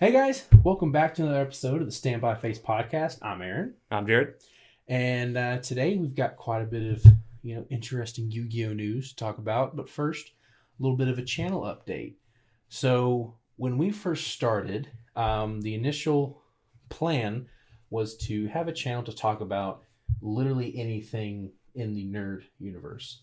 Hey guys, welcome back to another episode of the Stand By Face podcast. I'm Aaron. I'm Jared. And today we've got quite a bit of, interesting Yu-Gi-Oh news to talk about. But first, a little bit of a channel update. So when we first started, the initial plan was to have a channel to talk about literally anything in the nerd universe.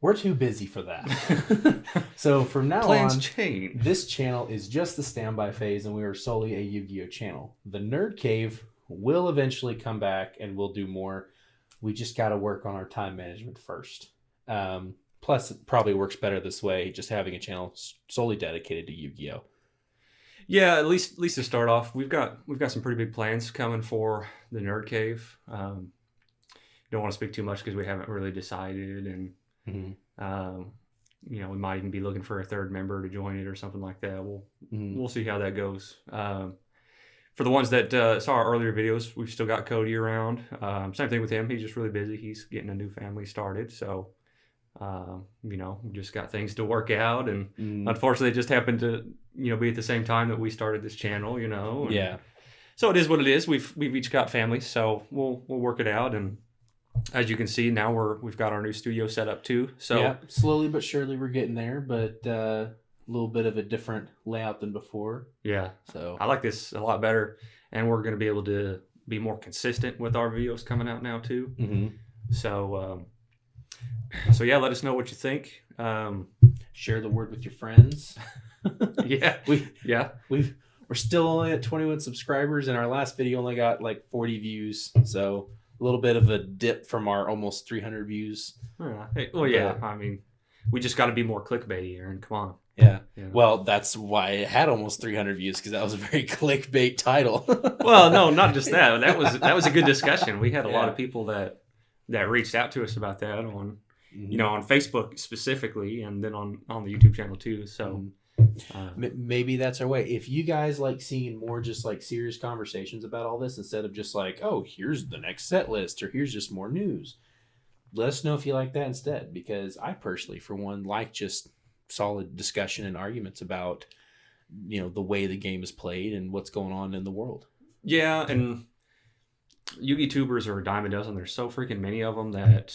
We're too busy for that. So from now Plans on, change. this channel is just the standby phase, and we are solely a Yu-Gi-Oh channel. The Nerd Cave will eventually come back, and we'll do more. We just got to work on our time management first. Plus, it probably works better this way, just having a channel solely dedicated to Yu-Gi-Oh. Yeah, at least to start off, we've got some pretty big plans coming for the Nerd Cave. Don't want to speak too much because we haven't really decided, and we might even be looking for a third member to join it or something like that. We'll see how that goes. For the ones that saw our earlier videos, we've still got Cody around. Same thing with him. He's just really busy. He's getting a new family started, so we just got things to work out, and unfortunately, it just happened to be at the same time that we started this channel. And Yeah. So it is what it is. We've each got families, so we'll work it out. And as you can see, now we've got our new studio set up too. So yeah, slowly but surely we're getting there, but a little bit of a different layout than before. Yeah, so I like this a lot better, and we're going to be able to be more consistent with our videos coming out now too. So yeah, let us know what you think. Share the word with your friends. We're still only at 21 subscribers, and our last video only got like 40 views. So a little bit of a dip from our almost 300 views. I mean, we just got to be more clickbaity, Aaron. Come on. Yeah. Well, that's why it had almost 300 views, because that was a very clickbait title. Well, no, not just that. That was a good discussion. We had a lot of people that reached out to us about that on on Facebook specifically, and then on the YouTube channel too. So maybe that's our way. If you guys like seeing more just like serious conversations about all this instead of just like, oh, here's the next set list or here's just more news, let us know if you like that instead, because I personally, for one, like just solid discussion and arguments about the way the game is played and what's going on in the world. Yeah, and Yu-Gi tubers are a dime a dozen. There's so freaking many of them that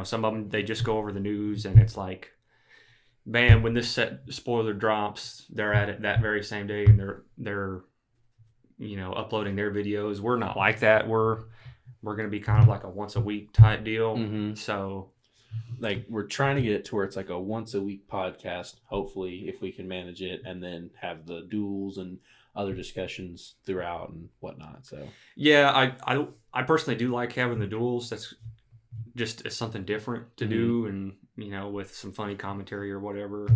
some of them, they just go over the news, and it's like, bam, when this set spoiler drops, they're at it that very same day, and they're uploading their videos. We're not like that. We're going to be kind of like a once a week type deal. So like, we're trying to get it to where it's like a once a week podcast, hopefully, if we can manage it, and then have the duels and other discussions throughout and whatnot. So yeah, I personally do like having the duels. That's just something different to do, and with some funny commentary or whatever.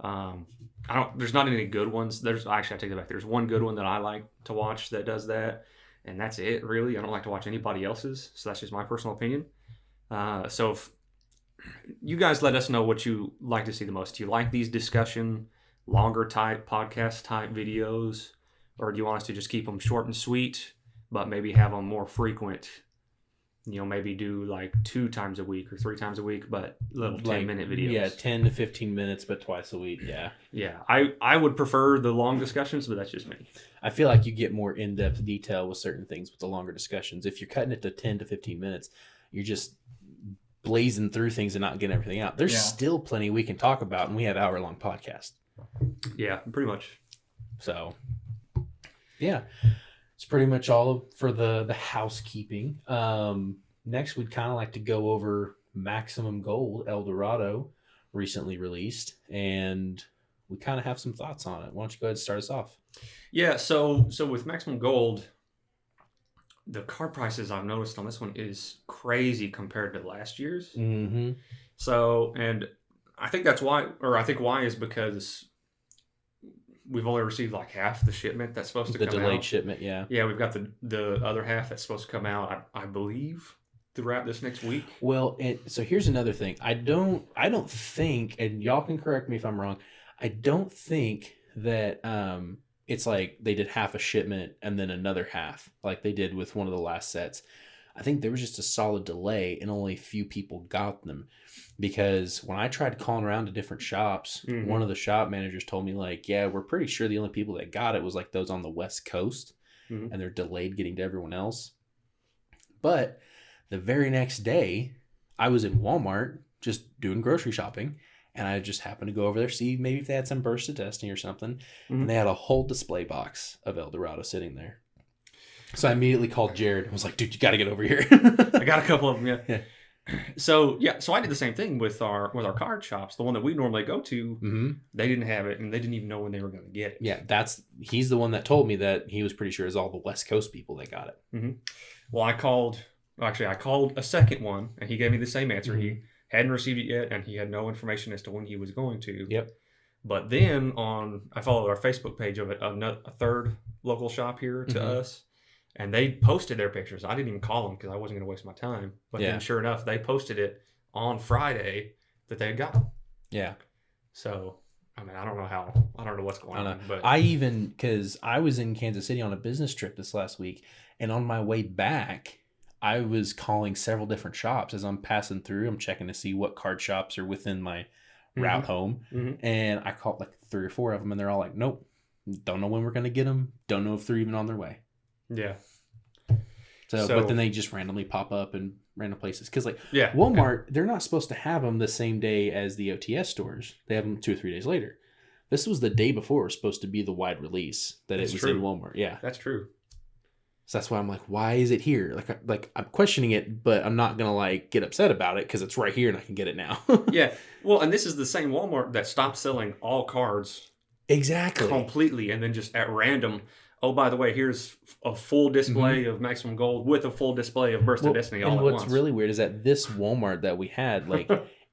There's not any good ones. I take that back. There's one good one that I like to watch that does that, and that's it, really. I don't like to watch anybody else's, so that's just my personal opinion. So if you guys let us know what you like to see the most. Do you like these discussion, longer type podcast type videos, or do you want us to just keep them short and sweet, but maybe have them more frequent? Maybe do like 2 times a week or 3 times a week, but little 10-minute videos. Yeah, 10 to 15 minutes, but twice a week. Yeah. I would prefer the long discussions, but that's just me. I feel like you get more in-depth detail with certain things with the longer discussions. If you're cutting it to 10 to 15 minutes, you're just blazing through things and not getting everything out. There's still plenty we can talk about, and we have hour-long podcasts. Yeah, pretty much. So, yeah. It's pretty much all for the housekeeping. Next, we'd kind of like to go over Maximum Gold, Dorado, recently released, and we kind of have some thoughts on it. Why don't you go ahead and start us off? Yeah, so with Maximum Gold, the card prices I've noticed on this one is crazy compared to last year's. So, and I think that's why, or I think why is because we've only received like half the shipment that's supposed to come out. The delayed shipment, yeah. Yeah, we've got the other half that's supposed to come out, I believe, throughout this next week. Well, so here's another thing. I don't think, and y'all can correct me if I'm wrong, I don't think that it's like they did half a shipment and then another half, like they did with one of the last sets. I think there was just a solid delay and only a few people got them. Because when I tried calling around to different shops, one of the shop managers told me, like, yeah, we're pretty sure the only people that got it was like those on the West Coast, and they're delayed getting to everyone else. But the very next day, I was in Walmart just doing grocery shopping, and I just happened to go over there, see maybe if they had some burst of testing or something, and they had a whole display box of El Dorado sitting there. So I immediately called Jared and was like, dude, you got to get over here. I got a couple of them, yeah. So I did the same thing with our card shops. The one that we normally go to, they didn't have it, and they didn't even know when they were going to get it. Yeah, he's the one that told me that he was pretty sure it's all the West Coast people that got it. Well, I called a second one, and he gave me the same answer. He hadn't received it yet, and he had no information as to when he was going to. Yep. But then I followed our Facebook page of it, a third local shop here to us. And they posted their pictures. I didn't even call them because I wasn't going to waste my time. But then sure enough, they posted it on Friday that they had got them. Yeah. So, I mean, I don't know what's going on. But because I was in Kansas City on a business trip this last week. And on my way back, I was calling several different shops as I'm passing through. I'm checking to see what card shops are within my route home. And I called like 3 or 4 of them. And they're all like, nope, don't know when we're going to get them. Don't know if they're even on their way. Yeah. So, but then they just randomly pop up in random places. Because, Walmart, they're not supposed to have them the same day as the OTS stores. They have them 2 or 3 days later. This was the day before it was supposed to be the wide release that it was in Walmart. Yeah. That's true. So that's why I'm like, why is it here? Like I'm questioning it, but I'm not going to, get upset about it because it's right here and I can get it now. Yeah. Well, and this is the same Walmart that stopped selling all cards. Exactly. Completely. And then just at random... Oh, by the way, here's a full display of Maximum Gold with a full display of Burst of Destiny all at once. And what's really weird is that this Walmart that we had,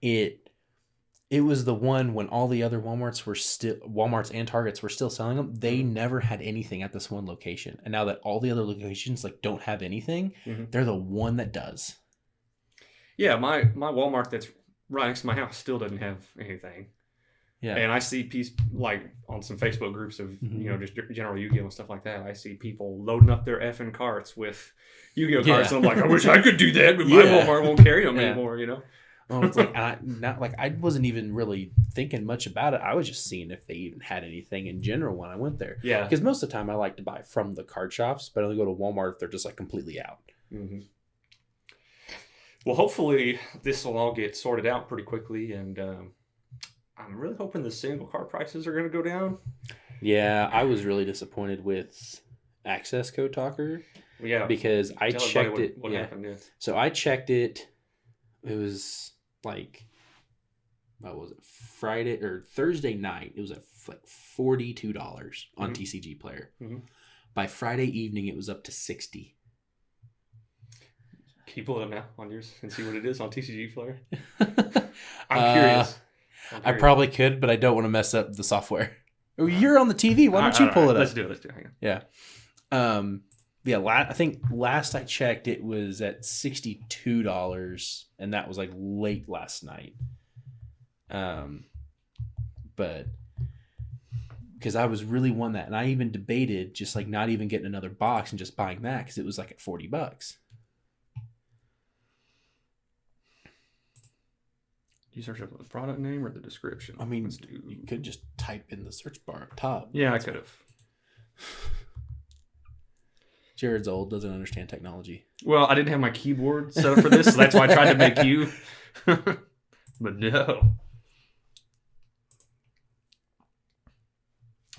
it was the one when all the other Walmarts and Targets were still selling them. They never had anything at this one location. And now that all the other locations don't have anything, they're the one that does. Yeah, my Walmart that's right next to my house still doesn't have anything. Yeah, and I see on some Facebook groups of just general Yu-Gi-Oh and stuff like that. I see people loading up their effing carts with Yu-Gi-Oh cards, and I'm like, I wish I could do that, but my Walmart won't carry them anymore. Well, it's I wasn't even really thinking much about it. I was just seeing if they even had anything in general when I went there. Yeah, because most of the time I like to buy from the card shops, but I only go to Walmart if they're just completely out. Well, hopefully this will all get sorted out pretty quickly, and. I'm really hoping the single card prices are going to go down. Yeah, I was really disappointed with Access Code Talker. Yeah, because I checked it. What happened? Yeah. So I checked it. It was what was it? Friday or Thursday night. It was at $42 on TCG Player. By Friday evening, it was up to $60. Can you pull it up now on yours and see what it is on TCG Player? I'm curious. I probably could, but I don't want to mess up the software. You're on the TV. Why don't you pull it up? Let's do it. Hang on. Yeah. I think last I checked, it was at $62, and that was late last night. But because I was really wanting that, and I even debated just not even getting another box and just buying that because it was at $40. You search up the product name or the description? I mean, you could just type in the search bar up top. Yeah, I could have. Jared's old, doesn't understand technology. Well, I didn't have my keyboard set up for this, so that's why I tried to make you. But no.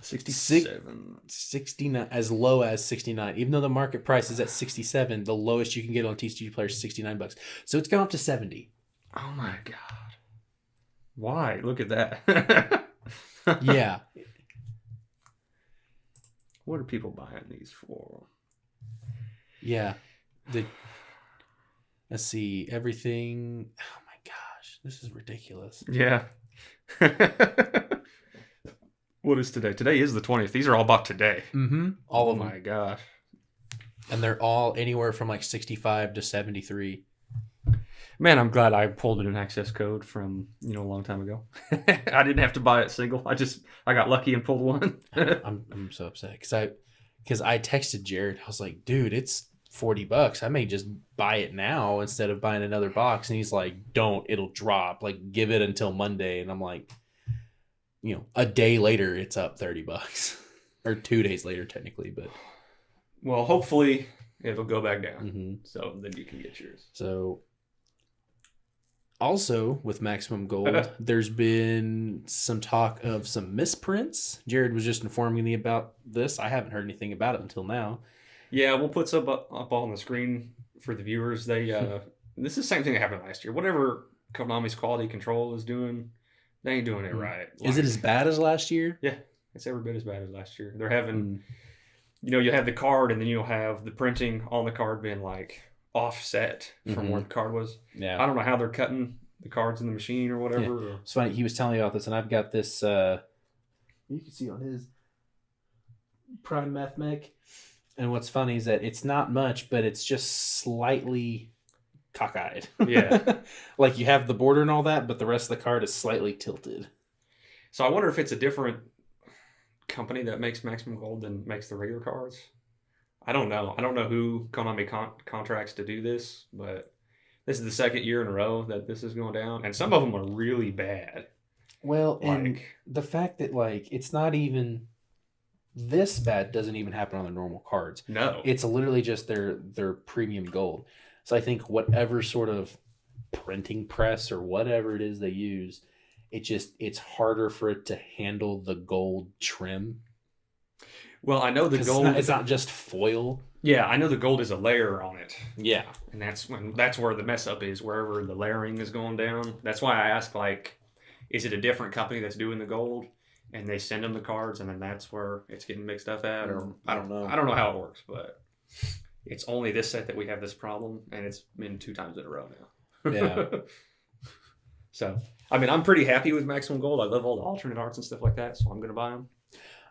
69, as low as 69. Even though the market price is at 67, the lowest you can get on TCG Player is $69. So it's gone up to 70. Oh my god. Why? Look at that. Yeah. What are people buying these for? Yeah. Let's see. Everything. Oh my gosh. This is ridiculous. Yeah. What is today? Today is the 20th. These are all bought today. All of them. Oh my gosh. And they're all anywhere from 65 to 73. Man, I'm glad I pulled an access code from, a long time ago. I didn't have to buy it single. I got lucky and pulled one. I'm so upset because I texted Jared. I was like, dude, it's $40. I may just buy it now instead of buying another box. And he's like, don't, it'll drop. Like, give it until Monday. And I'm like, a day later, it's up $30. Or 2 days later, technically. But well, hopefully it'll go back down. Mm-hmm. So then you can get yours. So also with Maximum Gold, there's been some talk of some misprints. Jared was just informing me about this. I haven't heard anything about it until now. Yeah, we'll put some up on the screen for the viewers. They this is the same thing that happened last year. Whatever Konami's quality control is doing, they ain't doing it right. Is it as bad as last year? Yeah, it's every bit as bad as last year. They're having, you'll have the card, and then you'll have the printing on the card being like offset from where the card was. Yeah, I don't know how they're cutting the cards in the machine or whatever. Yeah. It's funny. He was telling me about this, and I've got this. You can see on his Prime Math Mech. And what's funny is that it's not much, but it's just slightly cockeyed. Yeah. Like you have the border and all that, but the rest of the card is slightly tilted. So I wonder if it's a different company that makes Maximum Gold than makes the regular cards. I don't know. I don't know who Konami contracts to do this, but this is the second year in a row that this is going down. And some of them are really bad. Well, and the fact that it's not even... This bad doesn't even happen on the normal cards. No. It's literally just their premium gold. So I think whatever sort of printing press or whatever it is they use, it's harder for it to handle the gold trim. Well, I know the gold... It's not just foil. Yeah, I know the gold is a layer on it. Yeah. And that's where the mess up is, wherever the layering is going down. That's why I asked, is it a different company that's doing the gold? And they send them the cards, and then that's where it's getting mixed up at, or I don't know. I don't know how it works, but it's only this set that we have this problem, and it's been 2 times in a row now. Yeah. So, I mean, I'm pretty happy with Maximum Gold. I love all the alternate arts and stuff like that, so I'm going to buy them.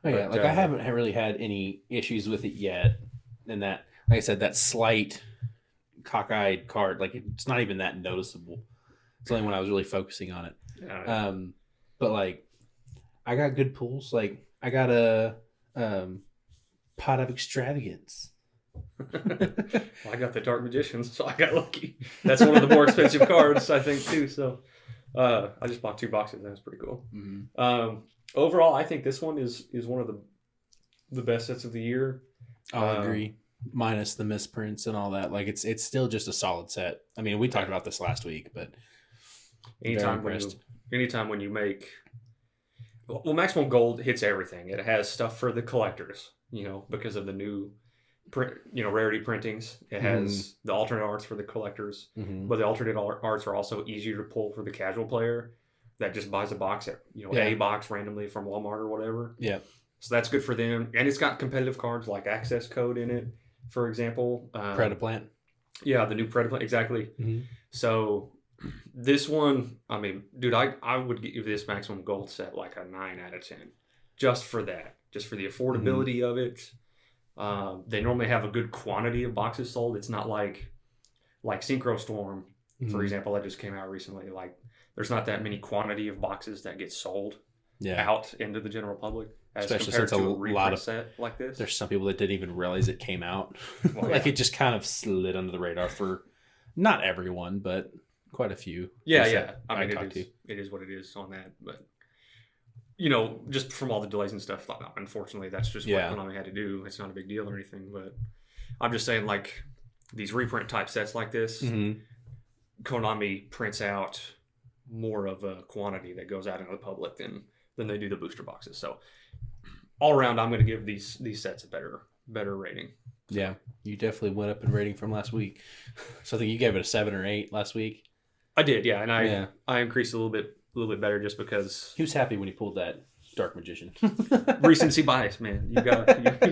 Oh, yeah, I haven't really had any issues with it yet. And that, like I said, that slight cockeyed card, it's not even that noticeable. It's only when I was really focusing on it. Yeah. But I got good pulls. I got a Pot of Extravagance. Well, I got the Dark Magicians, so I got lucky. That's one of the more expensive cards, I think, too. So I just bought 2 boxes. That was pretty cool. Mm-hmm. Overall, I think this one is one of the best sets of the year. I'll agree. Minus the misprints and all that. It's still just a solid set. I mean, we talked about this last week, but anytime when you make... Well, Maximum Gold hits everything. It has stuff for the collectors, because of the new, rarity printings. It has the alternate arts for the collectors, but the alternate arts are also easier to pull for the casual player that just buys a box at, a box randomly from Walmart or whatever. Yeah. So that's good for them. And it's got competitive cards like Access Code in it, for example. Predaplant. Yeah, the new Predaplant, exactly. Mm-hmm. So... This one, I mean, dude, I would give this Maximum Gold set a 9 out of 10, just for that, just for the affordability of it. They normally have a good quantity of boxes sold. It's not like Synchro Storm, for example, that just came out recently. There's not that many quantity of boxes that get sold out into the general public, especially since a lot of set like this. There's some people that didn't even realize it came out. Well, it just kind of slid under the radar for not everyone, but quite a few. Yeah. I mean, it is what it is on that. But, just from all the delays and stuff, unfortunately, that's just what Konami had to do. It's not a big deal or anything. But I'm just saying, these reprint type sets like this, Konami prints out more of a quantity that goes out into the public than they do the booster boxes. So all around, I'm going to give these sets a better rating. Yeah, you definitely went up in rating from last week. So I think you gave it a 7 or 8 last week. I did, yeah, and I increased a little bit better just because he was happy when he pulled that Dark Magician. Recency bias, man. You got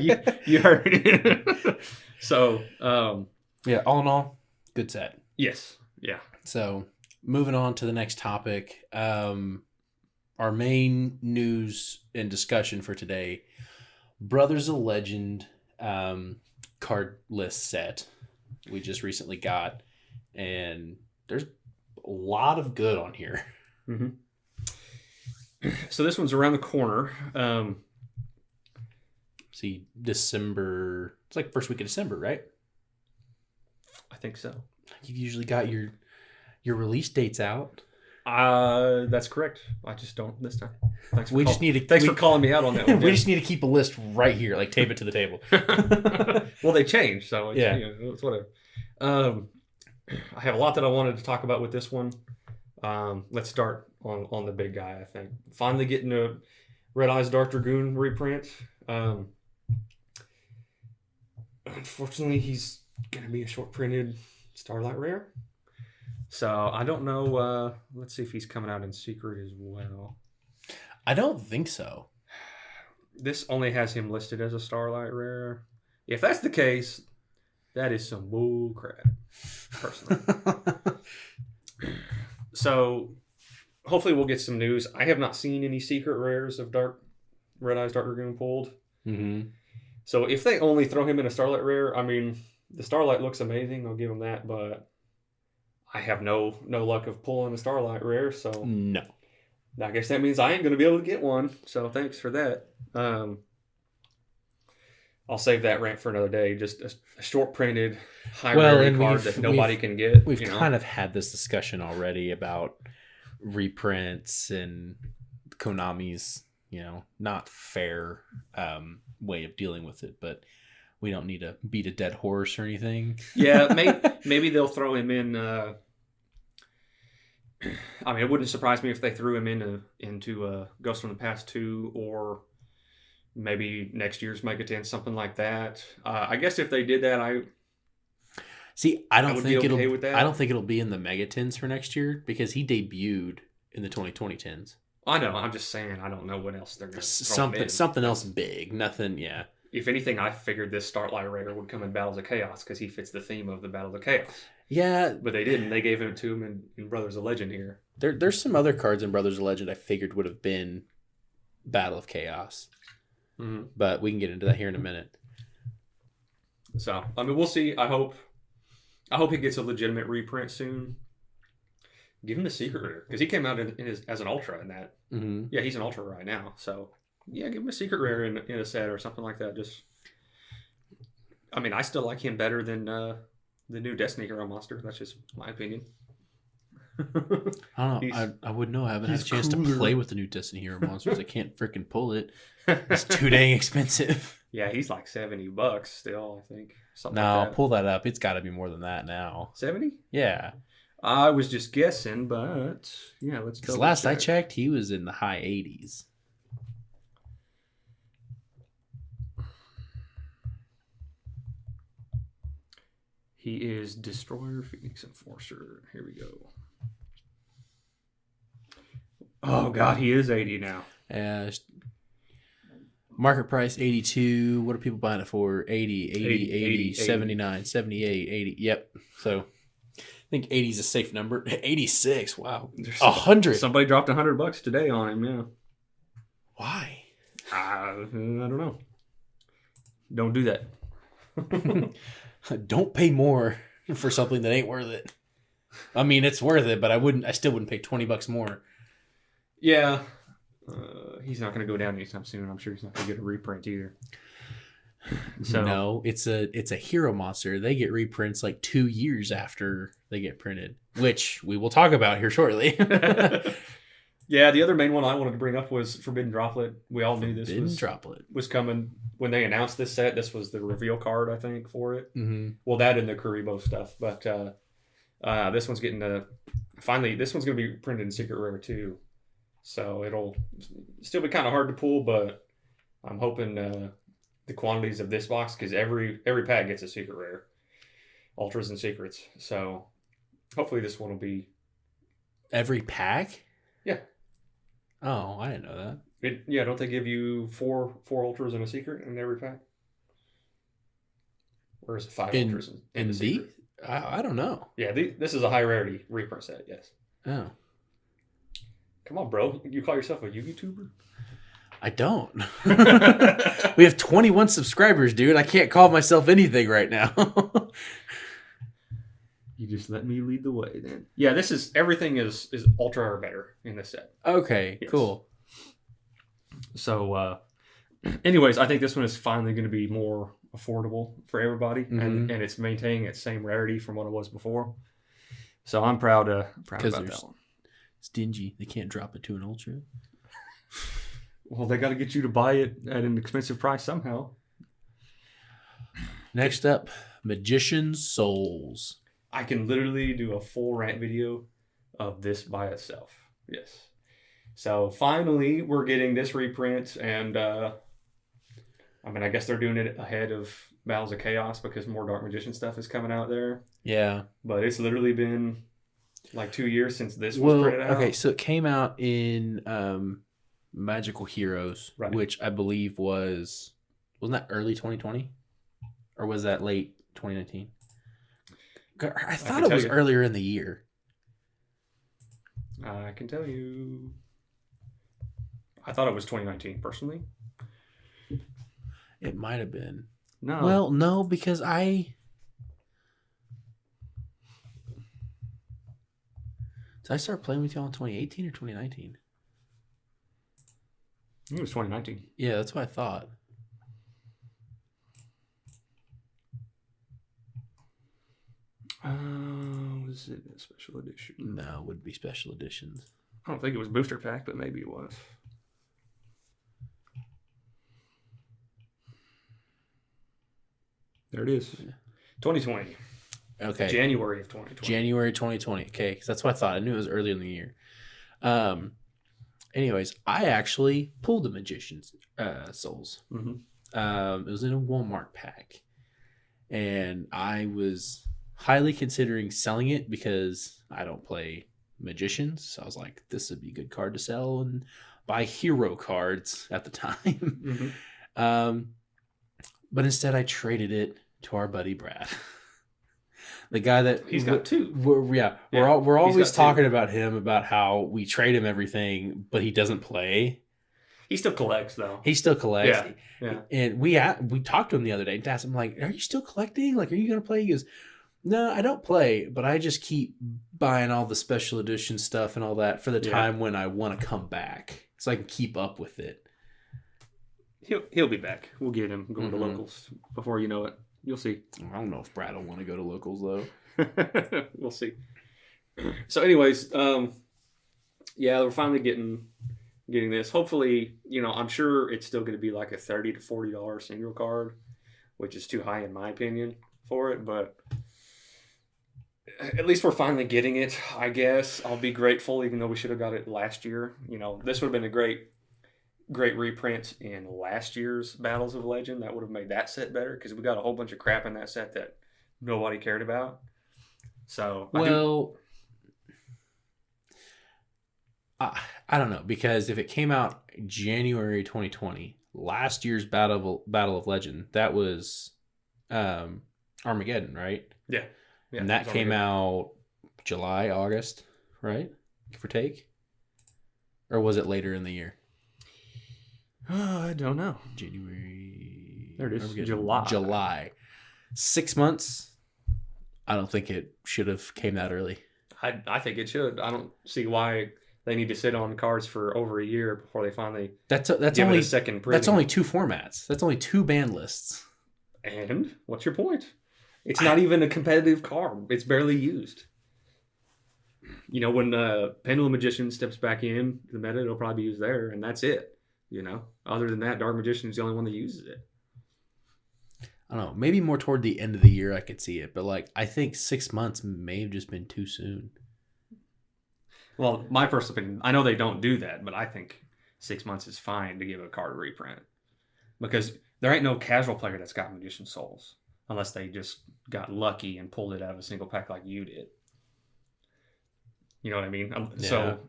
you heard it. So all in all, good set. Yes, yeah. So moving on to the next topic, our main news and discussion for today: Brothers of Legend card list set we just recently got, and there's a lot of good on here. Mm-hmm. So this one's around the corner. See, December. It's first week of December, right? I think so. You've usually got your release dates out. That's correct. I just don't this time. Thanks for calling me out on that one. We just need to keep a list right here, like tape it to the table. Well, they changed, so it's, yeah, it's whatever. I have a lot that I wanted to talk about with this one. Let's start on the big guy. I think finally getting a Red Eyes Dark Dragoon reprint. Unfortunately, he's gonna be a short printed Starlight Rare. So I don't know. Let's see if he's coming out in secret as well. I don't think so. This only has him listed as a Starlight Rare. If that's the case, that is some bull crap, personally. So hopefully we'll get some news. I have not seen any secret rares of Red Eyes Dark Dragoon pulled. Mm-hmm. So if they only throw him in a Starlight Rare, I mean, the Starlight looks amazing. I'll give him that, but I have no luck of pulling a Starlight Rare, so no. I guess that means I ain't going to be able to get one. So thanks for that. I'll save that rant for another day. Just a short printed, high rarity card that nobody can get. We've kind of had this discussion already about reprints and Konami's, not fair way of dealing with it, but we don't need to beat a dead horse or anything. Yeah, maybe they'll throw him in. I mean, it wouldn't surprise me if they threw him into Ghost from the Past 2 or maybe next year's Mega 10, something like that. I guess if they did that, I don't think it'll be in the Mega 10s for next year because he debuted in the 2020 10s. I know. I'm just saying. I don't know what else they're going to something else big. Nothing. Yeah. If anything, I figured this Starlight Raider would come in Battles of Chaos because he fits the theme of the Battles of Chaos. Yeah. But they didn't. They gave it to him in Brothers of Legend here. There's some other cards in Brothers of Legend I figured would have been Battle of Chaos. Mm-hmm. But we can get into that here in a minute. So, I mean, we'll see. I hope he gets a legitimate reprint soon. Give him the secret rare because he came out as an ultra in that. Mm-hmm. Yeah, he's an ultra right now. So, yeah, give him a secret rare in a set or something like that. I mean, I still like him better than the new Destiny Hero monster. That's just my opinion. I don't know. I wouldn't know. I haven't had a chance to play with the new Destiny Hero monsters. I can't freaking pull it. It's too dang expensive. Yeah, he's like $70 still, I think. Something like that. Pull that up. It's got to be more than that now. 70? Yeah. I was just guessing, but yeah, let's go. Because last I checked, he was in the high 80s. He is Destroyer, Phoenix Enforcer. Here we go. Oh, God, he is 80 now. Market price 82. What are people buying it for? 80, 79, 78, 80. Yep. So I think 80 is a safe number. 86. Wow. 100. Somebody dropped $100 today on him. Yeah. Why? I don't know. Don't do that. Don't pay more for something that ain't worth it. I mean, it's worth it, but I still wouldn't pay $20 more. Yeah. He's not going to go down anytime soon. I'm sure he's not going to get a reprint either. So no, it's a hero monster. They get reprints like 2 years after they get printed, which we will talk about here shortly. Yeah, the other main one I wanted to bring up was Forbidden Droplet. We all knew this was coming when they announced this set. This was the reveal card, I think, for it. Mm-hmm. Well, that and the Kuribo stuff, but this one's finally. This one's going to be printed in Secret Rare too, so it'll still be kind of hard to pull. But I'm hoping the quantities of this box, because every pack gets a Secret Rare, Ultras and Secrets. So hopefully this one will be every pack. Yeah. Oh, I didn't know that. Don't they give you four Ultras and a Secret in every pack? Or is it 5 Ultras and a Secret? I don't know. Yeah, this is a high rarity reprint set, yes. Oh. Come on, bro. You call yourself a YouTuber? I don't. We have 21 subscribers, dude. I can't call myself anything right now. You just let me lead the way then. Yeah, everything is ultra or better in this set. Okay, yes. Cool. So, anyways, I think this one is finally going to be more affordable for everybody, Mm-hmm. and it's maintaining its same rarity from what it was before. So I'm proud about that one. Stingy. They can't drop it to an ultra. Well, they got to get you to buy it at an expensive price somehow. Next up, Magician's Souls. I can literally do a full rant video of this by itself. Yes. So finally, we're getting this reprint, and I guess they're doing it ahead of Battles of Chaos because more Dark Magician stuff is coming out there. Yeah. But it's literally been like 2 years since this was printed out. Okay, so it came out in Magical Heroes, Right. which I believe wasn't that early 2020? Or was that late 2019? I thought it was earlier in the year. I can tell you. I thought it was 2019, personally. It might have been. No. Well, no, because Did I start playing with y'all in 2018 or 2019? I think it was 2019. Yeah, that's what I thought. Was it a special edition? No, it would be special editions. I don't think it was booster pack, but maybe it was. There it is. Yeah. 2020. Okay. January of 2020. January 2020. Okay, because that's what I thought. I knew it was early in the year. Anyways, I actually pulled the Magician's Souls. Mm-hmm. It was in a Walmart pack, and I was highly considering selling it because I don't play Magicians. So I was like, this would be a good card to sell and buy hero cards at the time. Mm-hmm. But instead, I traded it to our buddy Brad. The guy that he's got two. We're always talking about him, about how we trade him everything, but he doesn't play. He still collects, though. He still collects. Yeah. And we talked to him the other day and asked him, like, are you still collecting? Like, are you going to play? He goes, no, I don't play, but I just keep buying all the special edition stuff and all that for the time when I want to come back so I can keep up with it. He'll be back. We'll get him going to locals before you know it. You'll see. I don't know if Brad will want to go to locals, though. We'll see. So anyways, we're finally getting this. Hopefully, I'm sure it's still going to be like a $30 to $40 single card, which is too high in my opinion for it, but at least we're finally getting it, I guess. I'll be grateful, even though we should have got it last year. This would have been a great reprint in last year's Battles of Legend. That would have made that set better because we got a whole bunch of crap in that set that nobody cared about. So I don't know, because if it came out January 2020, last year's Battle of Legend, that was Armageddon, right? Yeah. And that came out July, August, right? Give or take? Or was it later in the year? I don't know. January. There it is. Armageddon. July. 6 months. I don't think it should have came that early. I think it should. I don't see why they need to sit on cards for over a year before they finally that's give only it a second printing. That's only 2 formats. That's only 2 ban lists. And what's your point? It's not even a competitive card. It's barely used. When Pendulum Magician steps back in the meta, it'll probably be used there, and that's it. Other than that, Dark Magician is the only one that uses it. I don't know. Maybe more toward the end of the year I could see it, but I think 6 months may have just been too soon. Well, my personal opinion, I know they don't do that, but I think 6 months is fine to give a card a reprint. Because there ain't no casual player that's got Magician Souls, unless they just got lucky and pulled it out of a single pack like you did. You know what I mean? Yeah. So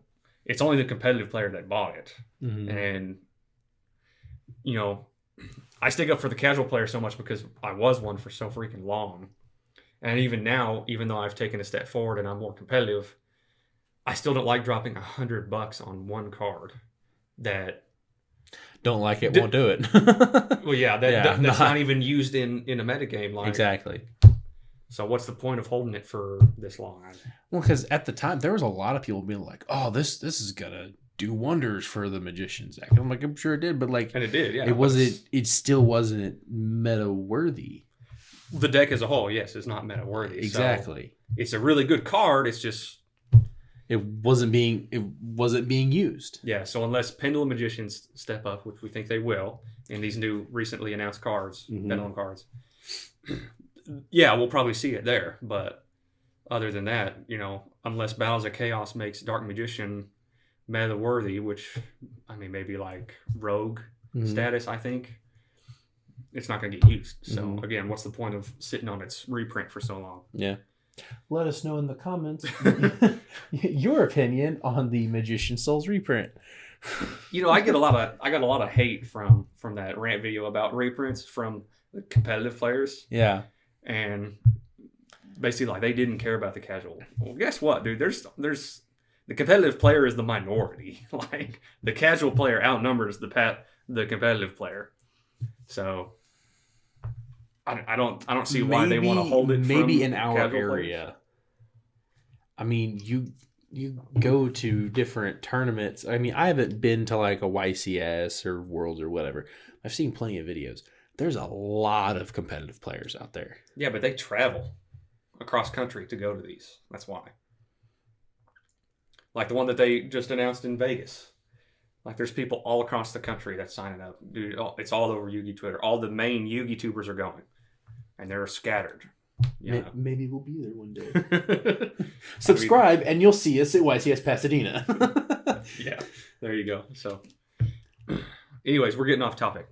it's only the competitive player that bought it. Mm-hmm. And, I stick up for the casual player so much because I was one for so freaking long. And even now, even though I've taken a step forward and I'm more competitive, I still don't like dropping $100 on one card that don't like it, won't do it. Well, yeah, that's not even used in a metagame. Exactly. So what's the point of holding it for this long? Well, because at the time there was a lot of people being like, "Oh, this is gonna do wonders for the Magician's deck. I'm like, I'm sure it did, but like, and it did. Yeah, it wasn't. It still wasn't meta worthy. The deck as a whole, yes, is not meta worthy. Exactly. So it's a really good card. It's just it wasn't being used. Yeah. So unless Pendulum Magicians step up, which we think they will, in these new recently announced cards, Pendulum cards, yeah, we'll probably see it there. But other than that, unless Battles of Chaos makes Dark Magician meta worthy, which I mean maybe like Rogue status, I think. It's not going to get used. So, again, what's the point of sitting on its reprint for so long? Yeah. Let us know in the comments your opinion on the Magician Souls reprint. I got a lot of hate from that rant video about reprints from the competitive players. Yeah. And basically, like, they didn't care about the casual. Well, guess what, dude? There's the competitive player is the minority. Like, the casual player outnumbers the competitive player. So I don't see why they want to hold it. Maybe from in our area. Players. I mean, you go to different tournaments. I mean, I haven't been to like a YCS or Worlds or whatever. I've seen plenty of videos. There's a lot of competitive players out there. Yeah, but they travel across country to go to these. That's why. Like the one that they just announced in Vegas. Like, there's people all across the country that's signing up. Dude, it's all over Yugi Twitter. All the main Yugi tubers are going. And they're scattered. Maybe we'll be there one day. Subscribe, and you'll see us at YCS Pasadena. Yeah, there you go. So, anyways, we're getting off topic.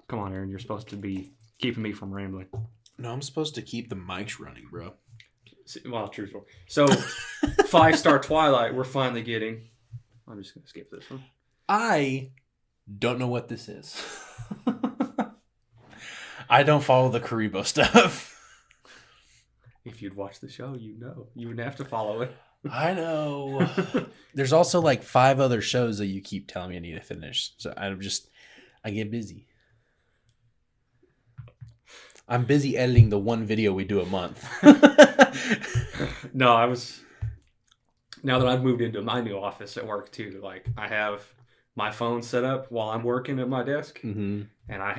Come on, Aaron. You're supposed to be keeping me from rambling. No, I'm supposed to keep the mics running, bro. Well, truthful. So, 5-star Twilight, we're finally getting... I'm just going to skip this one. I don't know what this is. I don't follow the Karibo stuff. If you'd watch the show, you know. You wouldn't have to follow it. I know. There's also like 5 other shows that you keep telling me I need to finish. So I get busy. I'm busy editing the one video we do a month. No, now that I've moved into my new office at work too, like I have my phone set up while I'm working at my desk, and I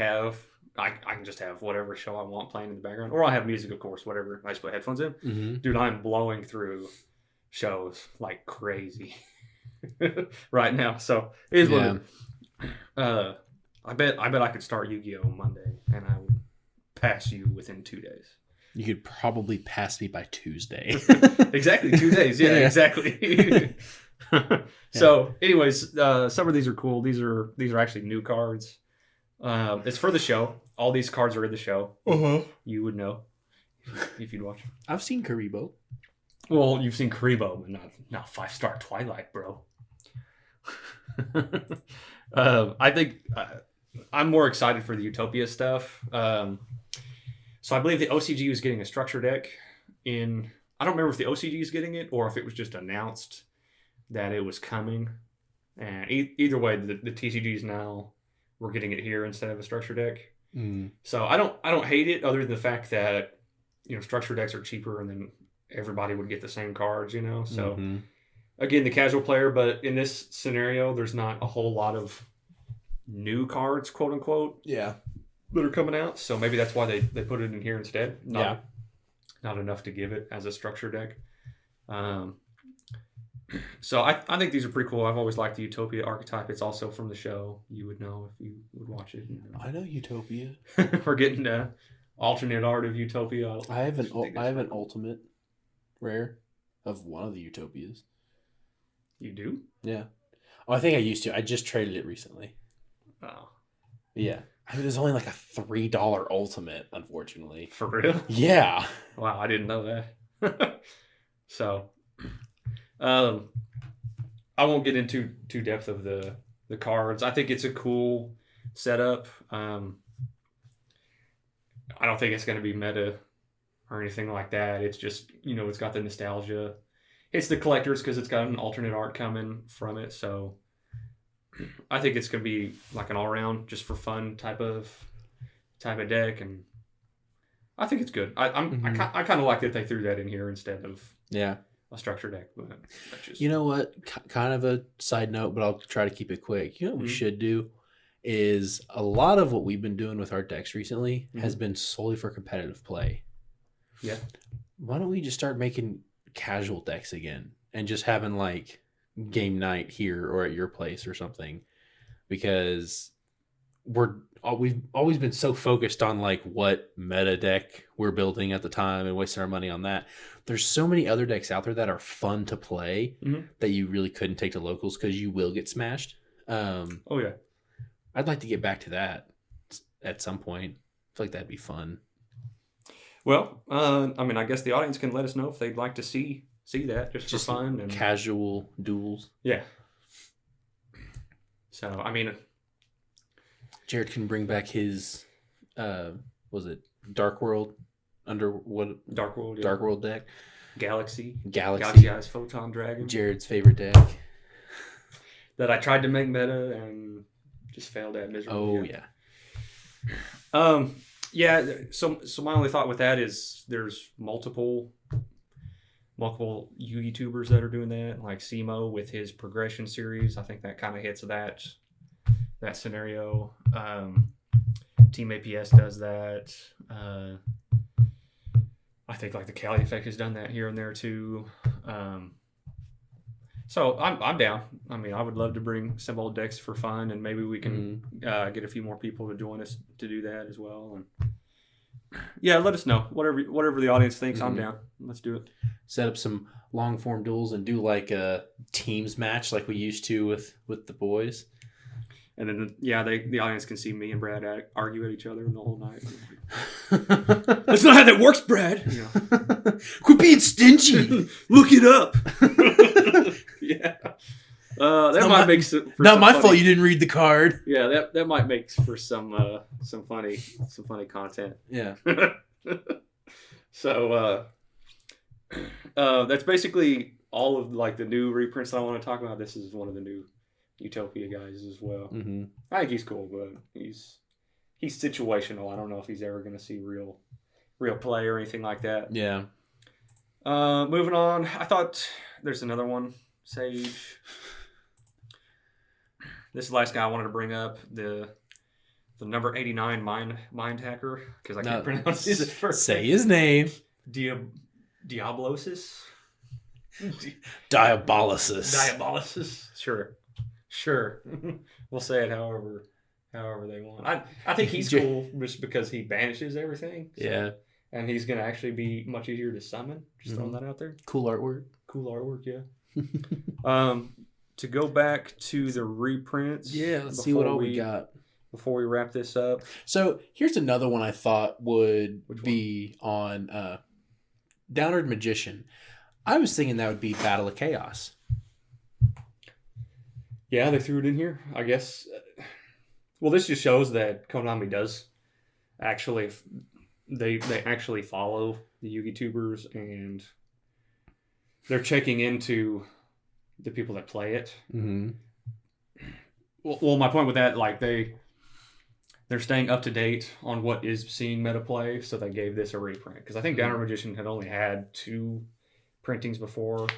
can just have whatever show I want playing in the background, or I have music, of course, whatever. I just put headphones in. Dude, I'm blowing through shows like crazy right now. So it is what it is. I bet I could start Yu-Gi-Oh! Monday, and I would pass you within 2 days. You could probably pass me by Tuesday. Exactly, 2 days. Yeah, exactly. So, anyways, some of these are cool. These are actually new cards. It's for the show. All these cards are in the show. You would know if you'd watch. I've seen Karibo. Well, you've seen Karibo, but not 5-star Twilight, bro. I think I'm more excited for the Utopia stuff. So I believe the OCG was getting a structure deck in... I don't remember if the OCG is getting it or if it was just announced that it was coming. And either way, the TCGs now, we're getting it here instead of a structure deck. So I don't hate it, other than the fact that structure decks are cheaper and then everybody would get the same cards, So again, the casual player, but in this scenario, there's not a whole lot of new cards, quote unquote. Yeah. That are coming out, so maybe that's why they put it in here instead. Not enough to give it as a structure deck. So I think these are pretty cool. I've always liked the Utopia archetype. It's also from the show. You would know if you would watch it. I know Utopia. We're getting alternate art of Utopia. I have an ultimate rare of one of the Utopias. You do? Yeah. Oh, I think I used to. I just traded it recently. Oh. Yeah. I mean, there's only like a $3 ultimate, unfortunately. For real? Yeah. Wow, I didn't know that. So, I won't get into too depth of the cards. I think it's a cool setup. I don't think it's going to be meta or anything like that. It's just, it's got the nostalgia. It's the collectors because it's got an alternate art coming from it, so... I think it's going to be like an all-around, just for fun type of deck, and I think it's good. I kind of like that they threw that in here instead of a structure deck, but that's just You know what? Kind of a side note, but I'll try to keep it quick. You know what we should do is a lot of what we've been doing with our decks recently has been solely for competitive play. Yeah. Why don't we just start making casual decks again and just having like game night here or at your place or something? Because we've always been so focused on like what meta deck we're building at the time and wasting our money on that. There's so many other decks out there that are fun to play that you really couldn't take to locals because you will get smashed. Oh yeah, I'd like to get back to that at some point. I feel like that'd be fun. Well, I mean, I guess the audience can let us know if they'd like to see that just for fun and casual duels. Yeah. So I mean, Jared can bring back his, was it Dark World? Dark World? Yeah. Dark World deck. Galaxy Eyes Photon Dragon. Jared's favorite deck. That I tried to make meta and just failed at miserably. Oh, yeah. Yeah. So my only thought with that is there's multiple YouTubers that are doing that, like Simo with his progression series. I think that kind of hits that scenario. Team APS does that. I think like the Cali Effect has done that here and there too. So I'm down. I mean, I would love to bring some old decks for fun, and maybe we can get a few more people to join us to do that as well. And yeah, let us know whatever the audience thinks. I'm down. Let's do it. Set up some long form duels and do like a teams match like we used to with the boys. And then, the audience can see me and Brad argue at each other the whole night. That's not how that works, Brad. You know. Quit being stingy. Look it up. Yeah. That might make some... Not my fault you didn't read the card. Yeah, that might make for some funny content. Yeah. So, that's basically all of like the new reprints that I want to talk about. This is one of the new Utopia guys as well. I think he's cool, but he's situational. I don't know if he's ever going to see real play or anything like that. Yeah. Moving on, I thought there's another one, Sage. This is the last guy I wanted to bring up, the number 89 mind hacker, because I can't pronounce his first Say his name. Diablosis. Diabolicis. Sure. We'll say it however they want. I think he's cool just because he banishes everything. So, yeah. And he's going to actually be much easier to summon. Just throwing that out there. Cool artwork, yeah. To go back to the reprints. Yeah, let's see what all we got. Before we wrap this up. So here's another one I thought would be on Downward Magician. I was thinking that would be Battle of Chaos. Yeah, they threw it in here, I guess. Well, this just shows that Konami does actually... They actually follow the YouTubers, and they're checking into the people that play it. Mm-hmm. Well, my point with that, like they're staying up to date on what is seeing meta play, so they gave this a reprint. Because I think Downward Magician had only had 2 printings before,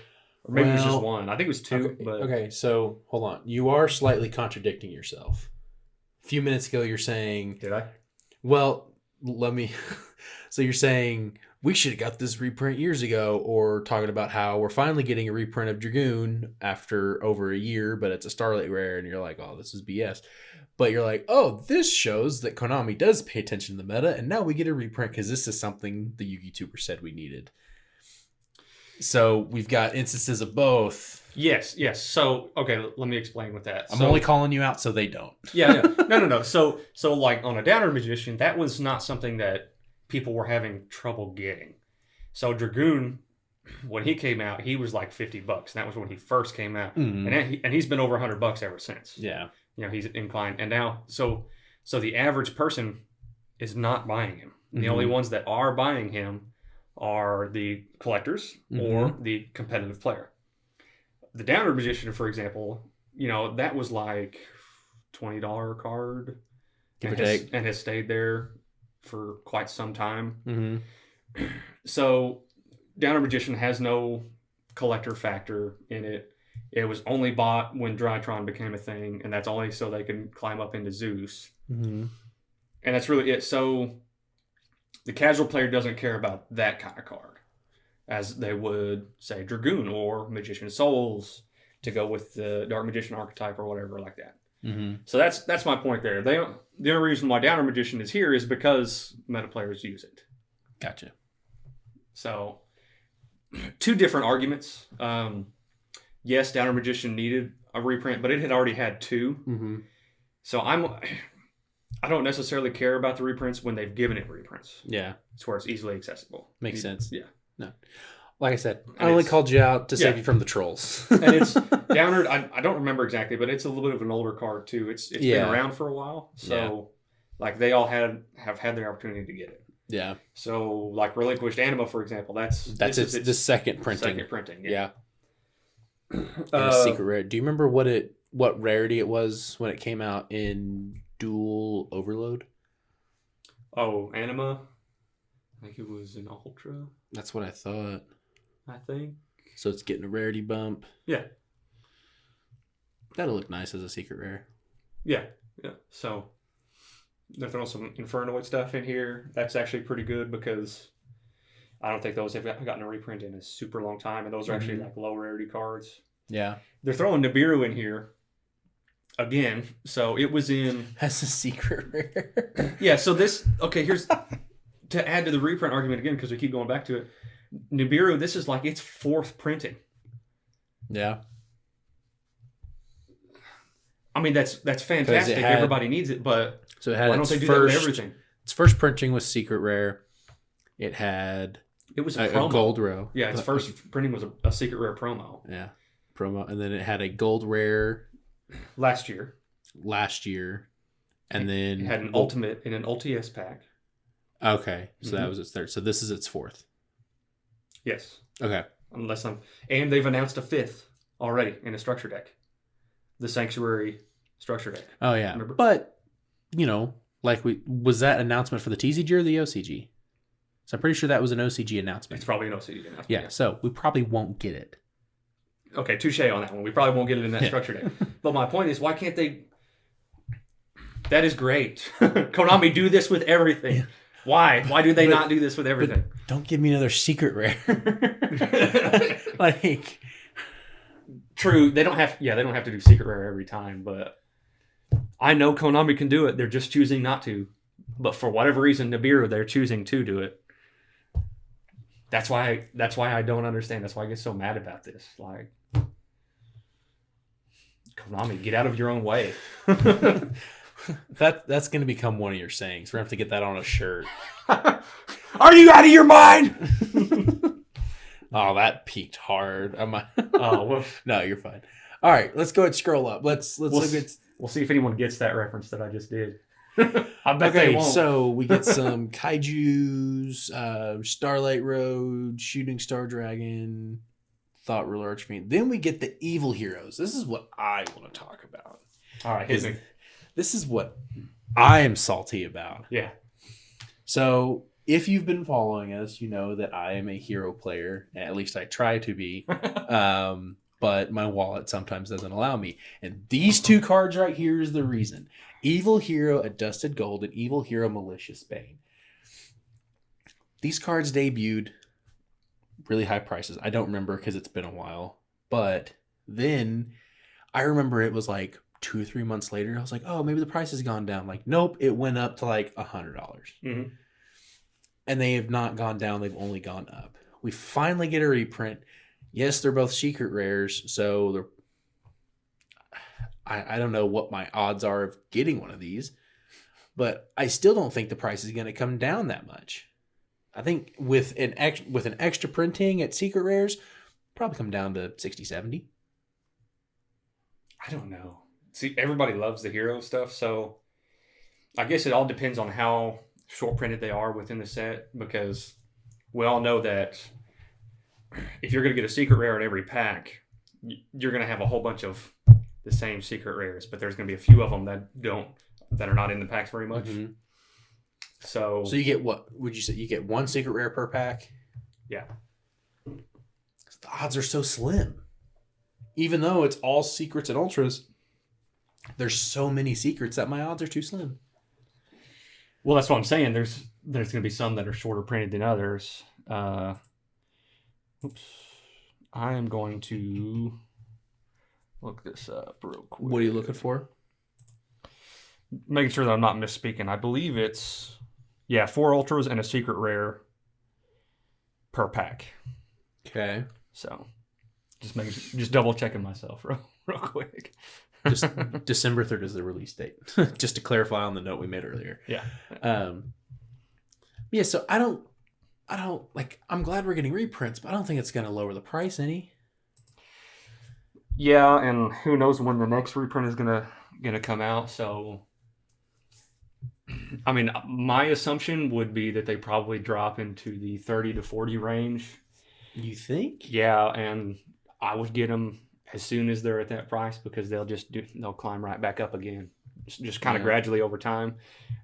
or maybe it was just 1. I think it was 2. Okay, so hold on. You are slightly contradicting yourself. A few minutes ago, you're saying... Did I? Well... Let me. So you're saying we should have got this reprint years ago, or talking about how we're finally getting a reprint of Dragoon after over a year, but it's a Starlight Rare, and you're like, oh, this is BS. But you're like, oh, this shows that Konami does pay attention to the meta, and now we get a reprint because this is something the YouTuber said we needed. So we've got instances of both. Yes. So, okay, let me explain with that. I'm only calling you out so they don't. Yeah. No. So like on a Downward Magician, that was not something that people were having trouble getting. So Dragoon, when he came out, he was like $50, and that was when he first came out. Mm-hmm. And he's been over $100 ever since. Yeah. You know, he's inclined. And now, so the average person is not buying him. Mm-hmm. The only ones that are buying him are the collectors or the competitive player. The Downward Magician, for example, you know, that was like $20 card and has stayed there for quite some time. Mm-hmm. So Downward Magician has no collector factor in it. It was only bought when Drytron became a thing, and that's only so they can climb up into Zeus. Mm-hmm. And that's really it. So the casual player doesn't care about that kind of card, as they would, say, Dragoon or Magician Souls to go with the Dark Magician archetype or whatever like that. Mm-hmm. So that's my point there. The only reason why Downer Magician is here is because meta players use it. Gotcha. So, two different arguments. Yes, Downer Magician needed a reprint, but it had already had two. Mm-hmm. So I don't necessarily care about the reprints when they've given it reprints. Yeah. It's where it's easily accessible. Makes sense. Yeah. No. Like I said, I only called you out to save you from the trolls. And it's Downer, I don't remember exactly, but it's a little bit of an older card too. It's been around for a while. So like they all have had their opportunity to get it. Yeah. So like Relinquished Anima, for example, that's the second printing. Second printing. Yeah. A secret rare. Do you remember what rarity it was when it came out in Dual Overload? Oh, Anima. I think it was an Ultra. That's what I thought. I think. So it's getting a rarity bump. Yeah. That'll look nice as a secret rare. Yeah. Yeah. So they're throwing some Infernoid stuff in here. That's actually pretty good because I don't think those have gotten a reprint in a super long time. And those are actually like low rarity cards. Yeah. They're throwing Nibiru in here again. So it was in. As a secret rare. Yeah. So here's to add to the reprint argument again, because we keep going back to it. Nibiru, this is like its fourth printing. Yeah. I mean, that's fantastic. Everybody needs it, but so it had why don't they do that with everything? Its first printing was secret rare. It had a gold row. Yeah, its first printing was a secret rare promo. Yeah, promo, and then it had a gold rare last year, and then it had an ultimate in an LTS pack. Okay, so that was its third. So this is its fourth. Yes. Okay. And they've announced a fifth already in a structure deck, the Sanctuary structure deck. Oh yeah, remember? But was that announcement for the TCG or the OCG? So I'm pretty sure that was an OCG announcement. It's probably an OCG announcement. Yeah, so we probably won't get it. Okay, touche on that one. We probably won't get it in that structure deck. But my point is, why can't they? That is great. Konami, do this with everything. Yeah. Why? Why do they not do this with everything? Don't give me another secret rare. Like, true. They don't have to do secret rare every time, but I know Konami can do it. They're just choosing not to. But for whatever reason, Nibiru, they're choosing to do it. That's why I don't understand. That's why I get so mad about this. Like, Konami, get out of your own way. That's going to become one of your sayings. We're going to have to get that on a shirt. Are you out of your mind? Oh, that peaked hard. Oh, well. No, you're fine. All right, let's go ahead and scroll up. Let's look at. We'll see if anyone gets that reference that I just did. I bet they won't. So we get some Kaijus, Starlight Road, Shooting Star Dragon, Thought Ruler Archfiend. Then we get the evil heroes. This is what I want to talk about. All right, hit me. This is what I am salty about. Yeah. So if you've been following us, you know that I am a hero player. At least I try to be. But my wallet sometimes doesn't allow me. And these two cards right here is the reason. Evil Hero at Dusted Gold and Evil Hero Malicious Bane. These cards debuted really high prices. I don't remember because it's been a while. But then I remember it was like 2 or 3 months later. I was like, oh, maybe the price has gone down. Like, nope, it went up to like $100. Mm-hmm. And they have not gone down. They've only gone up. We finally get a reprint. Yes, they're both secret rares. So they're... I don't know what my odds are of getting one of these, but I still don't think the price is going to come down that much. I think with an extra printing at secret rares, probably come down to 60, 70. I don't know. See, everybody loves the hero stuff, so I guess it all depends on how short printed they are within the set, because we all know that if you're going to get a secret rare in every pack, you're going to have a whole bunch of the same secret rares, but there's going to be a few of them that are not in the packs very much. Mm-hmm. So you get what would you say? You get one secret rare per pack? Yeah. So the odds are so slim. Even though it's all secrets and ultras, there's so many secrets that my odds are too slim. Well, that's what I'm saying. There's going to be some that are shorter printed than others. Oops. I am going to look this up real quick. What are you looking for? Making sure that I'm not misspeaking. I believe it's 4 ultras and a secret rare per pack. Okay. So just double checking myself real quick. Just December 3rd is the release date. Just to clarify on the note we made earlier. Yeah. Yeah, so I don't like, I'm glad we're getting reprints, but I don't think it's going to lower the price any. Yeah, and who knows when the next reprint is gonna come out. So, I mean, my assumption would be that they probably drop into the 30 to 40 range. You think? Yeah, and I would get them as soon as they're at that price because they'll climb right back up again, just kind of gradually over time.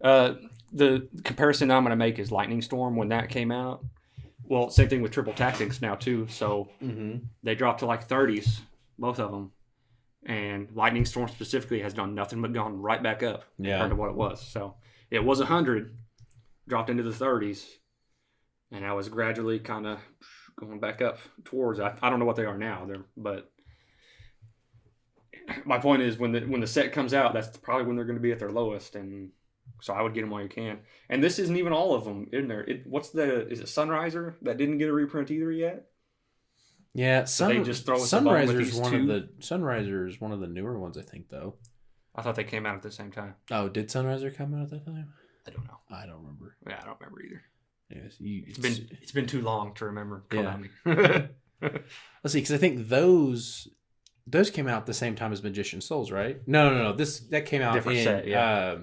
The comparison I'm going to make is Lightning Storm when that came out. Well, same thing with Triple Tactics now too. So they dropped to like 30s, both of them, and Lightning Storm specifically has done nothing but gone right back up compared to what it was. So it was 100, dropped into the 30s, and now it's gradually kind of going back up towards. I don't know what they are now, but my point is when the set comes out, that's probably when they're going to be at their lowest, and so I would get them while you can. And this isn't even all of them in there. Is it Sunriser that didn't get a reprint either yet? Yeah, so they just throw Sunriser is one of the newer ones, I think, though. I thought they came out at the same time. Oh, did Sunriser come out at that time? I don't know. I don't remember. Yeah, I don't remember either. Yes, it's been too long to remember. Yeah. Let's see, because I think those came out at the same time as Magician Souls, right? No. That came out different in set. Yeah.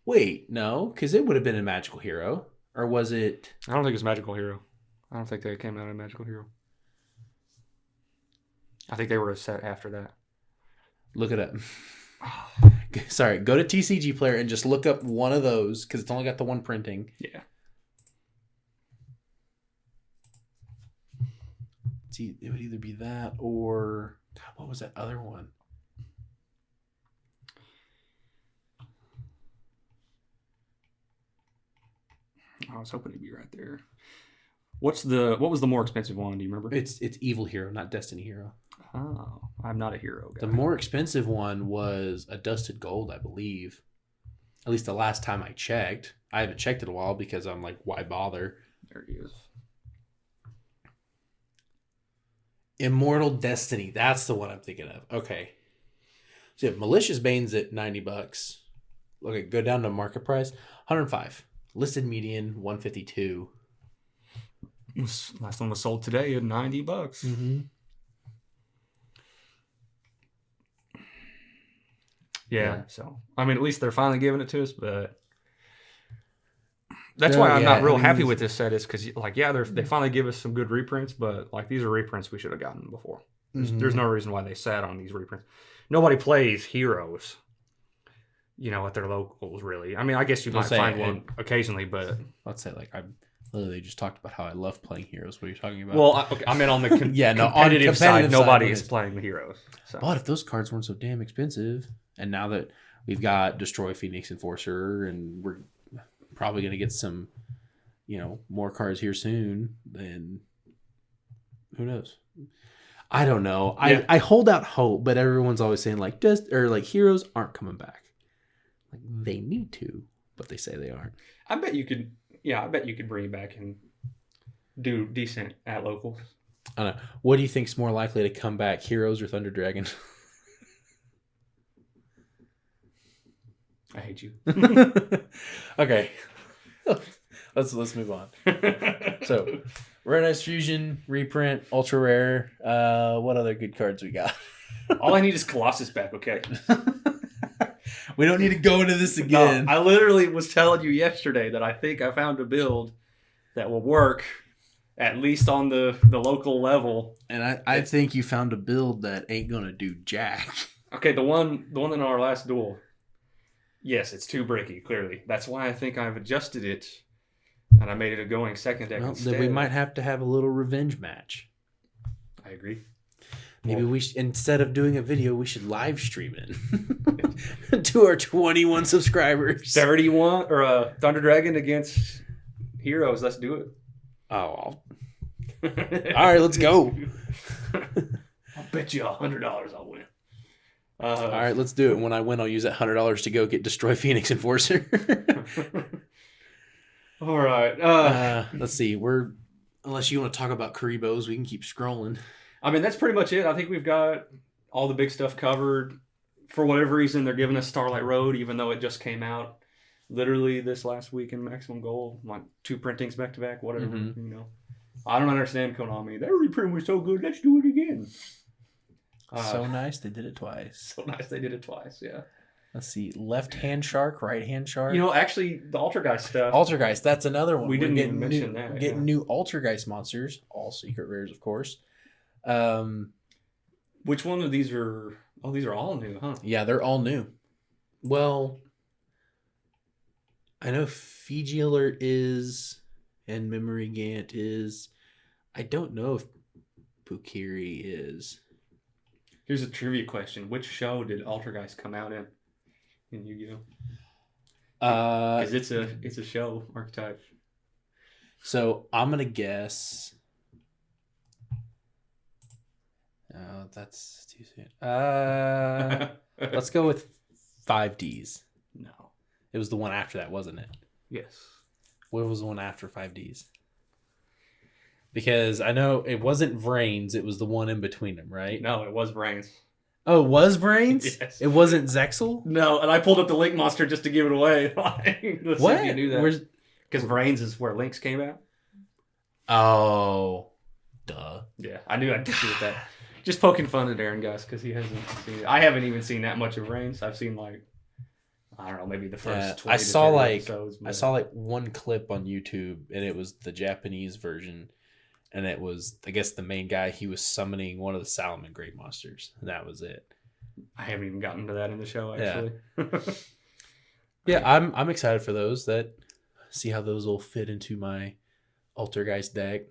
Wait, no, because it would have been a Magical Hero, or was it? I don't think it's Magical Hero. I don't think they came out in Magical Hero. I think they were a set after that. Look it up. Sorry, go to TCG Player and just look up one of those because it's only got the one printing. Yeah. See, it would either be that or God, what was that other one? I was hoping to be right there. What was the more expensive one? Do you remember? It's Evil Hero, not Destiny Hero. Oh, I'm not a hero guy. The more expensive one was a Dusted Gold, I believe. At least the last time I checked. I haven't checked in a while because I'm like, why bother? There he is. Immortal Destiny. That's the one I'm thinking of. Okay. So yeah, Malicious Bane's at $90. Okay, go down to market price. 105. Listed median 152. Last one was sold today at $90. Mm-hmm. Yeah, so I mean, at least they're finally giving it to us, but that's why I'm not real happy with this set is because, like, they finally give us some good reprints, but like these are reprints we should have gotten before. There's no reason why they sat on these reprints. Nobody plays heroes, at their locals really. I mean, I guess you might find one occasionally, but let's say like I literally just talked about how I love playing heroes. What are you talking about? Well, I meant on the competitive side, nobody is playing the heroes. So. But if those cards weren't so damn expensive, and now that we've got Destroy Phoenix Enforcer, and we're probably going to get some, more cards here soon, then who knows? I don't know. Yeah. I hold out hope, but everyone's always saying heroes aren't coming back. Like they need to, but they say they aren't. I bet you could. Yeah, I bet you could bring it back and do decent at locals. I don't know. What do you think's more likely to come back, Heroes or Thunder Dragon? I hate you. Okay. Let's move on. So, Red Ice Fusion, reprint, ultra rare. What other good cards we got? All I need is Colossus back, okay? We don't need to go into this again. No, I literally was telling you yesterday that I think I found a build that will work at least on the local level. And I think you found a build that ain't gonna do jack. Okay, the one in our last duel. Yes, it's too bricky, clearly. That's why I think I've adjusted it and I made it a going second deck instead. Then we might have to have a little revenge match. I agree. Maybe we instead of doing a video, we should live stream it to our 21 subscribers. 31 or Thunder Dragon against Heroes. Let's do it. Oh, all right, let's go. I'll bet you $100 I'll win. All right, let's do it. When I win, I'll use that $100 to go get Destroy Phoenix Enforcer. All right. Let's see. Unless you want to talk about Karibos, we can keep scrolling. I mean, that's pretty much it. I think we've got all the big stuff covered. For whatever reason, they're giving us Starlight Road, even though it just came out literally this last week in Maximum Gold. Like 2 printings back to back, whatever. Mm-hmm. You know, I don't understand Konami. Their reprint was so good. Let's do it again. So nice they did it twice. So nice they did it twice. Yeah. Let's see. Left hand shark, right hand shark. You know, actually, the Altergeist stuff. Altergeist, that's another one. We didn't even mention that. Getting new Altergeist monsters, all secret rares, of course. Which one of these are? Oh, these are all new, huh? Yeah, they're all new. Well, I know Fiji Alert is, and Memory Gant is. I don't know if Bukiri is. Here's a trivia question: which show did Altergeist come out in Yu-Gi-Oh? Because it's a show archetype. So I'm gonna guess. That's too soon. Let's go with 5Ds. No. It was the one after that, wasn't it? Yes. What was the one after 5Ds? Because I know it wasn't Vrains, it was the one in between them, right? No, it was Brains. Oh, it was Vrains? Yes. It wasn't Zexel? No, and I pulled up the Link monster just to give it away. Let's What? see if you knew that. Because Vrains is where Lynx came out. Oh, duh. Yeah, I knew I'd get you with that. Just poking fun at Aaron, guys, because he hasn't seen it. I haven't even seen that much of Vrains. I've seen I don't know, maybe the first 20 I saw episodes. I saw one clip on YouTube, and it was the Japanese version, and it was, I guess, the main guy. He was summoning one of the Salomon Great Monsters, and that was it. I haven't even gotten to that in the show, actually. Yeah, I'm excited for those. See how those will fit into my Altergeist deck.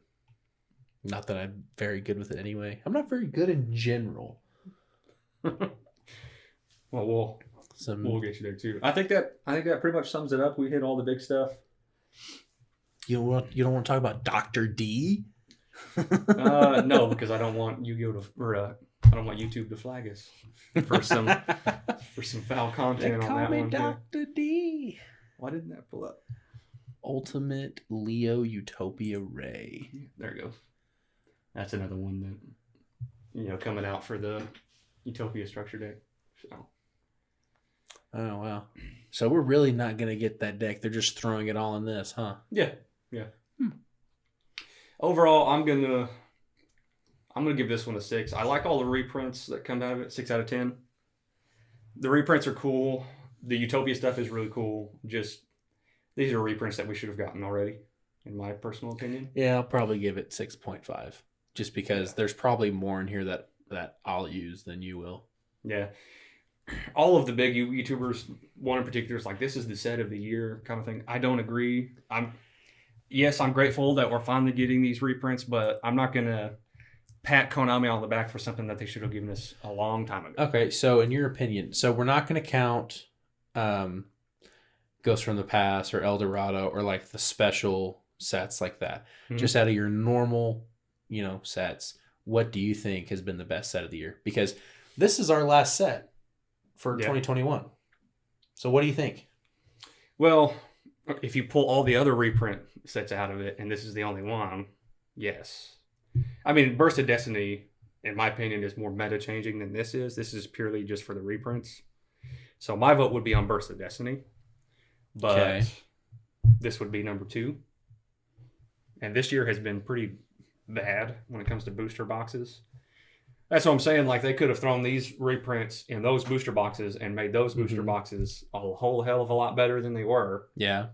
Not that I'm very good with it anyway. I'm not very good in general. Well, we'll get you there too. I think that pretty much sums it up. We hit all the big stuff. You don't want to talk about Dr. D? No, because I don't want I don't want YouTube to flag us for some foul content on that one. Dr. D. Why didn't that pull up? Ultimate Leo Utopia Ray. There it goes. That's another one that coming out for the Utopia structure deck. So. Oh wow! So we're really not gonna get that deck. They're just throwing it all in this, huh? Yeah. Overall, I'm gonna give this one a 6. I like all the reprints that come out of it. 6 out of 10. The reprints are cool. The Utopia stuff is really cool. Just these are reprints that we should have gotten already, in my personal opinion. Yeah, I'll probably give it 6.5, just because there's probably more in here that I'll use than you will. Yeah. All of the big YouTubers, one in particular, is like, this is the set of the year kind of thing. I don't agree. I'm grateful that we're finally getting these reprints, but I'm not going to pat Konami on the back for something that they should have given us a long time ago. Okay, so in your opinion, we're not going to count Ghost from the Past or El Dorado or like the special sets like that. Mm-hmm. Just out of your normal, sets, what do you think has been the best set of the year? Because this is our last set for 2021. So what do you think? Well, if you pull all the other reprint sets out of it and this is the only one, yes. I mean, Burst of Destiny, in my opinion, is more meta changing than this is. This is purely just for the reprints. So my vote would be on Burst of Destiny. But this would be number 2. And this year has been pretty bad when it comes to booster boxes. That's what I'm saying. Like, they could have thrown these reprints in those booster boxes and made those booster boxes a whole hell of a lot better than they were. Yeah.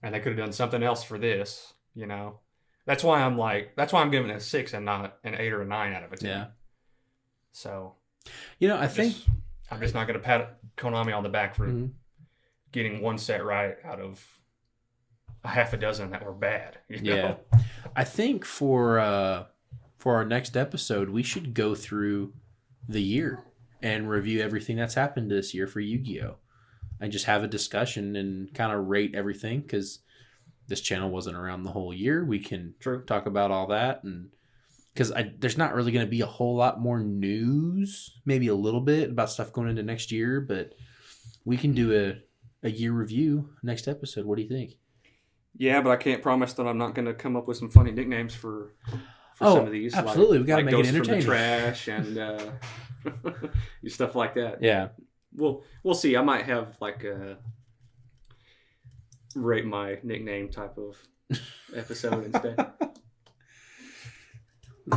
And they could have done something else for this, That's why I'm giving it a 6 and not an 8 or a 9 out of a 10. Yeah. So, I'm just not going to pat Konami on the back for getting one set right out of a half a dozen that were bad. You know? Yeah. I think for our next episode, we should go through the year and review everything that's happened this year for Yu-Gi-Oh! And just have a discussion and kind of rate everything, because this channel wasn't around the whole year. We can talk about all that, and because there's not really going to be a whole lot more news, maybe a little bit about stuff going into next year, but we can do a year review next episode. What do you think? Yeah, but I can't promise that I'm not going to come up with some funny nicknames for some of these. Absolutely. We got to make it Ghost entertaining. From the Trash and stuff like that. Yeah. We'll see. I might have like a rate my nickname type of episode instead.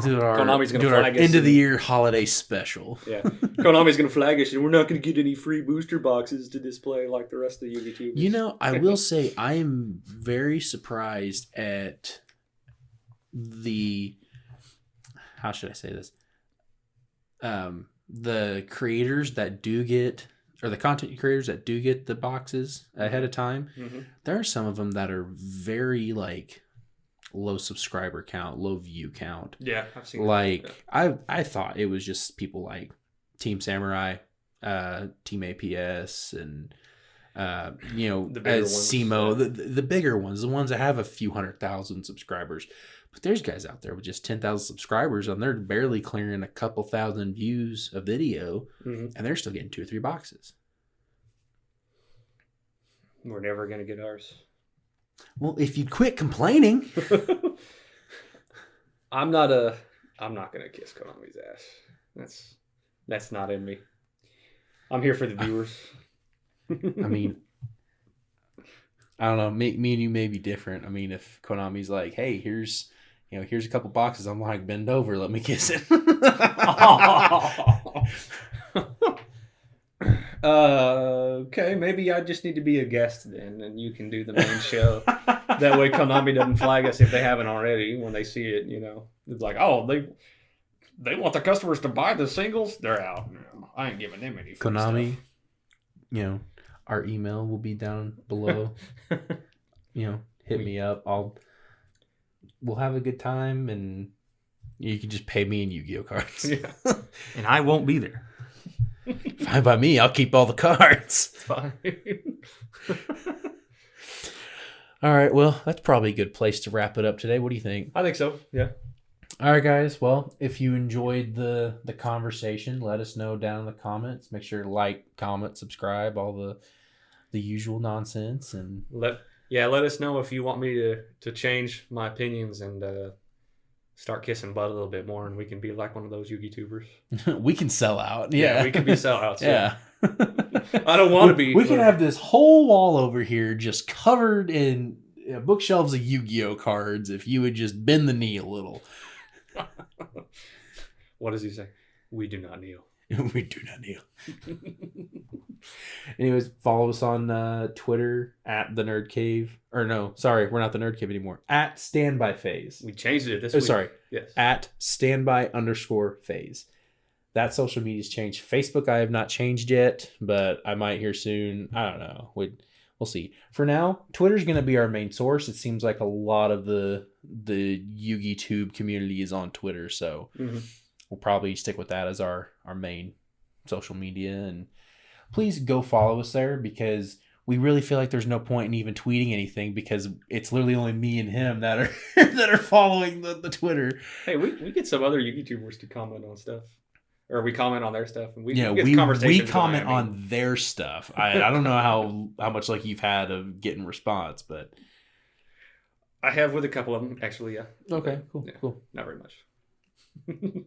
Do our Konami's gonna flag us end of the year holiday special. Yeah, Konami's gonna flag us, and we're not gonna get any free booster boxes to display like the rest of the YouTubers. You know, I will say I am very surprised at the, how should I say this? The creators that do get, or the content creators that do get the boxes ahead of time. Mm-hmm. There are some of them that are very like low subscriber count, low view count. Yeah, I've seen like that. Yeah. I thought it was just people like Team Samurai, Team APS, and you know, the bigger ones, SEMO, the bigger ones, the ones that have a few 100,000 subscribers. But there's guys out there with just 10,000 subscribers, and they're barely clearing a couple thousand views a video, and they're still getting 2 or 3 boxes. We're never gonna get ours. Well, if you quit complaining. I'm not gonna kiss Konami's ass. That's not in me. I'm here for the viewers. I mean, I don't know. Me and you may be different. I mean, if Konami's like, "Hey, here's a couple boxes," I'm like, "Bend over, let me kiss it." Okay, maybe I just need to be a guest then, and you can do the main show. That way, Konami doesn't flag us if they haven't already. When they see it, it's like, oh, they want the customers to buy the singles. They're out. No, I ain't giving them any free Konami, stuff. Our email will be down below. Hit me up. We'll have a good time, and you can just pay me in Yu-Gi-Oh cards. Yeah. And I won't be there. Fine by me. I'll keep all the cards. Fine. All right. Well, that's probably a good place to wrap it up today. What do you think? I think so. Yeah. All right, guys. Well, if you enjoyed the conversation, let us know down in the comments. Make sure to like, comment, subscribe, all the usual nonsense, and let us know if you want me to change my opinions and start kissing butt a little bit more, and we can be like one of those YouTubers. We can sell out. Yeah, we can be sellouts. Yeah. I don't want to be. We can have this whole wall over here just covered in bookshelves of Yu-Gi-Oh cards if you would just bend the knee a little. What does he say? We do not kneel. We do not kneel. Anyways, follow us on Twitter at the Nerd Cave. Or no, sorry, we're not the Nerd Cave anymore. At Standby Phase. We changed it this week. Sorry. Yes. At standby_phase. That social media's changed. Facebook I have not changed yet, but I might here soon. I don't know. We'll see. For now, Twitter's going to be our main source. It seems like a lot of the Yu-Gi Tube community is on Twitter, so we'll probably stick with that as our main social media. And please go follow us there, because we really feel like there's no point in even tweeting anything, because it's literally only me and him that are following the Twitter. Hey, we get some other YouTubers to comment on stuff. Or we comment on their stuff, and we comment on their stuff. I don't know how much like you've had of getting response, but I have with a couple of them actually. Yeah. Okay. Cool. Yeah, cool. Not very much.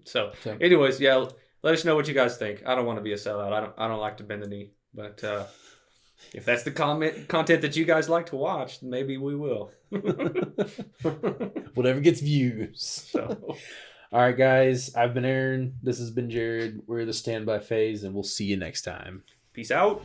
So, anyways, yeah. Let us know what you guys think. I don't want to be a sellout. I don't like to bend the knee, but if that's the content that you guys like to watch, maybe we will. Whatever gets views. So. All right, guys. I've been Aaron. This has been Jared. We're the Standby Phase, and we'll see you next time. Peace out.